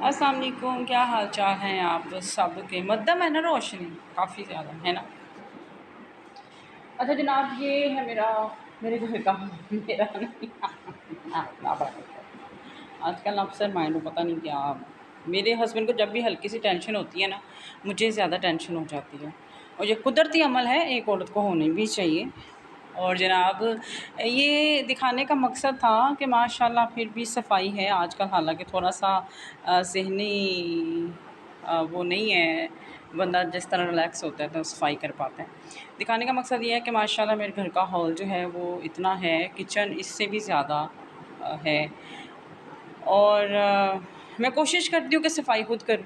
अस्सलाम वालेकुम, क्या हाल चाल हैं आप सब के। मध्यम है ना रोशनी, काफ़ी ज़्यादा है ना। अच्छा जनाब, ये है मेरे घर का मेरा नहीं अपना आजकल अफसर माइंड पता नहीं क्या। मेरे हस्बैंड को जब भी हल्की सी टेंशन होती है ना, मुझे ज़्यादा टेंशन हो जाती है। और ये कुदरती अमल है, एक औरत को होनी भी चाहिए। और जनाब, ये दिखाने का मकसद था कि माशाल्लाह फिर भी सफाई है आजकल, हालांकि थोड़ा सा ज़हनी वो नहीं है। बंदा जिस तरह रिलैक्स होता है तो सफाई कर पाता है। दिखाने का मकसद ये है कि माशाल्लाह मेरे घर का हॉल जो है वो इतना है, किचन इससे भी ज़्यादा है। और मैं कोशिश करती हूँ कि सफाई खुद करूँ।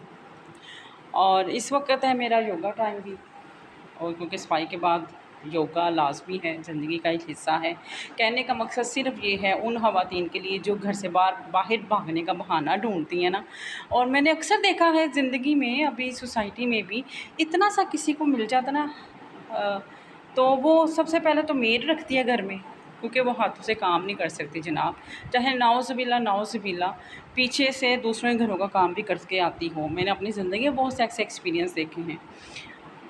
और इस वक्त है मेरा योगा टाइम भी, और क्योंकि सफाई के बाद योगा लाज़मी है, ज़िंदगी का एक हिस्सा है। कहने का मकसद सिर्फ़ ये है उन ख़वातीन के लिए जो घर से बाहर भागने का बहाना ढूँढती हैं ना। और मैंने अक्सर देखा है ज़िंदगी में, अभी सोसाइटी में भी इतना सा किसी को मिल जाता ना, अ, तो वो सबसे पहले तो मेड रखती है घर में, क्योंकि वो हाथों से काम नहीं कर सकती जनाब। चाहे नाउज़ुबिल्ला पीछे से दूसरों के घरों का काम भी करके आती हो। मैंने अपनी ज़िंदगी में बहुत से ऐसे एक्सपीरियंस देखे हैं।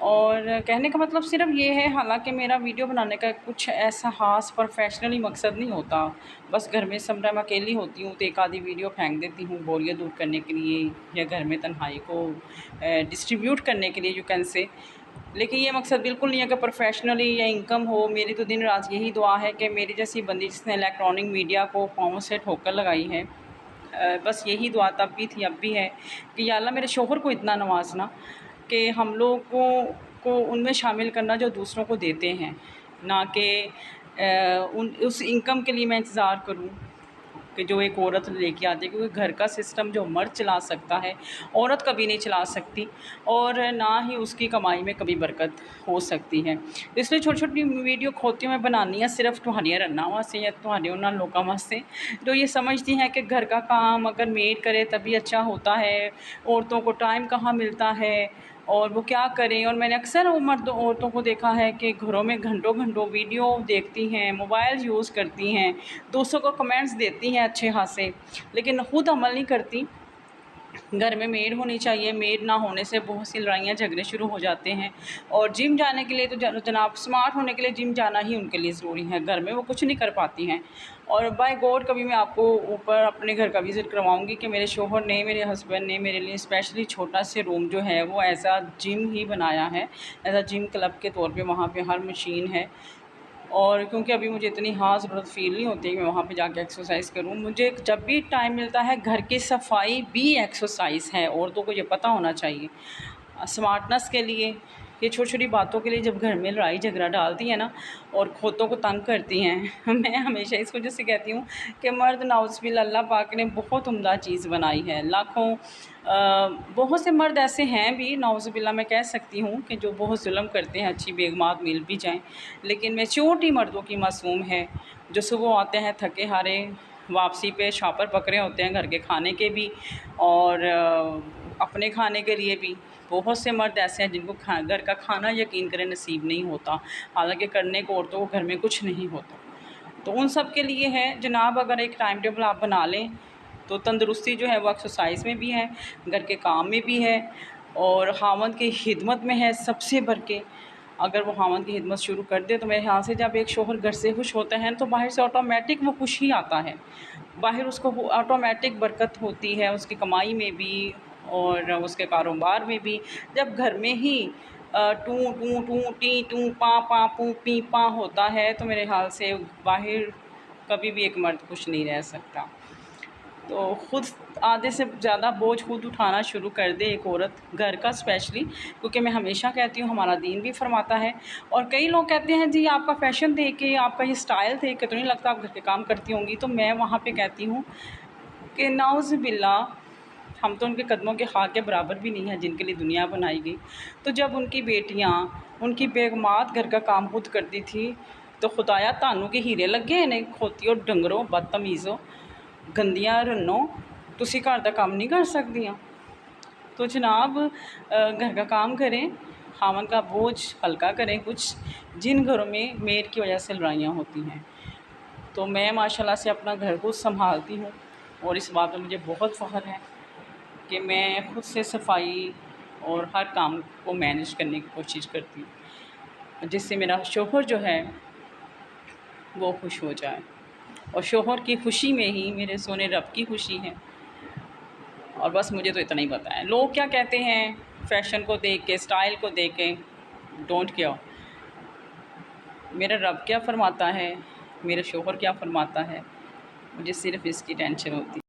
और कहने का मतलब सिर्फ़ ये है, हालाँकि मेरा वीडियो बनाने का कुछ ऐसा ख़ास प्रोफ़ेशनली मकसद नहीं होता। बस घर में सम टाइम अकेली होती हूँ तो एक आधी वीडियो फेंक देती हूँ बोरियत दूर करने के लिए, या घर में तन्हाई को डिस्ट्रीब्यूट करने के लिए यू कैन से। लेकिन ये मकसद बिल्कुल नहीं है कि प्रोफ़ेशनली या इनकम हो। मेरी तो दिन रात यही दुआ है कि मेरी जैसी बंदी जिसने इलेक्ट्रॉनिक मीडिया को पाँव से ठोकर लगाई है, बस यही दुआ तब भी थी, अब भी है, कि या अल्लाह मेरे शौहर को इतना नवाज़ना कि हम लोगों को उनमें शामिल करना जो दूसरों को देते हैं, ना कि उन उस इनकम के लिए मैं इंतज़ार करूं कि जो एक औरत लेके आती है। क्योंकि घर का सिस्टम जो मर्द चला सकता है, औरत कभी नहीं चला सकती, और ना ही उसकी कमाई में कभी बरकत हो सकती है। इसलिए छोटी छोटी वीडियो खोती मैं बनानी है सिर्फ तुहाड़ियां रन्ना वास्ते या तुहाड़े उन्होंने लोगों वास्ते जो ये समझती हैं कि घर का काम अगर मेड करे तभी अच्छा होता है, औरतों को टाइम कहाँ मिलता है और वो क्या करें। और मैंने अक्सर वो मर्द औरतों को देखा है कि घरों में घंटों घंटों वीडियो देखती हैं, मोबाइल यूज़ करती हैं, दूसरों को कमेंट्स देती हैं अच्छे खासे, लेकिन खुद अमल नहीं करती। घर में मेड होनी चाहिए, मेड ना होने से बहुत सी लड़ाइयाँ झगड़े शुरू हो जाते हैं। और जिम जाने के लिए तो जनाब स्मार्ट होने के लिए जिम जाना ही उनके लिए ज़रूरी है, घर में वो कुछ नहीं कर पाती हैं। और बाय गॉड कभी मैं आपको ऊपर अपने घर का विज़िट करवाऊँगी कि मेरे शौहर ने, मेरे हस्बैंड ने मेरे लिए स्पेशली छोटा से रूम जो है वो एज़ आ जिम ही बनाया है, एज़ आ जिम क्लब के तौर पे। वहाँ पे हर मशीन है, और क्योंकि अभी मुझे इतनी हाँ ज़रूरत फ़ील नहीं होती कि मैं वहाँ पे जाके एक्सरसाइज़ करूँ। मुझे जब भी टाइम मिलता है, घर की सफाई भी एक्सरसाइज़ है, औरतों को ये पता होना चाहिए। स्मार्टनेस के लिए, ये छोटी-छोटी बातों के लिए जब घर में लड़ाई झगड़ा डालती हैं ना और खोतों को तंग करती हैं मैं हमेशा इस वजह से कहती हूँ कि मर्द नाउज़ुबिल्लाह, अल्लाह पाक ने बहुत उम्दा चीज़ बनाई है। लाखों बहुत से मर्द ऐसे हैं भी नाउज़ुबिल्लाह, मैं कह सकती हूँ कि जो बहुत ज़ुल्म करते हैं, अच्छी बेगमात मिल भी जाएँ। लेकिन मैच्योरिटी मर्दों की मासूम है, जो सुबह आते हैं थके हारे, वापसी पे शॉपर पकड़े होते हैं घर के खाने के भी और अपने खाने के लिए भी। बहुत से मर्द ऐसे हैं जिनको घर का खाना यकीन करें नसीब नहीं होता, हालांकि करने को औरतों को घर में कुछ नहीं होता। तो उन सब के लिए है जनाब, अगर एक टाइम टेबल आप बना लें तो तंदुरुस्ती जो है वो एक्सरसाइज में भी है, घर के काम में भी है, और खामद की खिदमत में है सबसे बढ़ के। अगर वो खामद की खिदमत शुरू कर दे तो मेरे ख्याल से जब एक शौहर घर से खुश होते हैं तो बाहर से ऑटोमेटिक वो खुश ही आता है। बाहर उसको ऑटोमेटिक बरकत होती है उसकी कमाई में भी और उसके कारोबार में भी। जब घर में ही टू टू टू टी टू पा पू पी पा होता है तो मेरे ख्याल से बाहर कभी भी एक मर्द खुश नहीं रह सकता। तो खुद आधे से ज़्यादा बोझ खुद उठाना शुरू कर दे एक औरत घर का स्पेशली, क्योंकि मैं हमेशा कहती हूँ हमारा दीन भी फरमाता है। और कई लोग कहते हैं जी आपका फ़ैशन देख के, आपका ये स्टाइल देख के तो नहीं लगता आप घर के काम करती होंगी। तो मैं वहाँ पे कहती हूँ कि नाउज़ुबिल्लाह, हम तो उनके कदमों के खाक के बराबर भी नहीं हैं जिनके लिए दुनिया बनाई गई। तो जब उनकी बेटियाँ, उनकी बेगमात घर का काम खुद करती थी तो खुदाया तानू के हीरे लगे इन्हें खोतियों डंगरों बदतमीज़ों गंदियां रन्नो, तुसी घर का काम नहीं कर सकदियाँ। तो जनाब घर का काम करें, खामन का बोझ हल्का करें कुछ, जिन घरों में मेड की वजह से लड़ाइयाँ होती हैं। तो मैं माशाल्लाह से अपना घर को संभालती हूँ और इस बात में मुझे बहुत फ़ख्र है कि मैं ख़ुद से सफाई और हर काम को मैनेज करने की कोशिश करती हूँ, जिससे मेरा शौहर जो है वो खुश हो जाए। और शौहर की खुशी में ही मेरे सोने रब की खुशी है। और बस मुझे तो इतना ही पता है। लोग क्या कहते हैं फ़ैशन को देख के, स्टाइल को देख के, डोंट केयर। मेरा रब क्या फ़रमाता है, मेरे शौहर क्या फ़रमाता है, मुझे सिर्फ़ इसकी टेंशन होती है।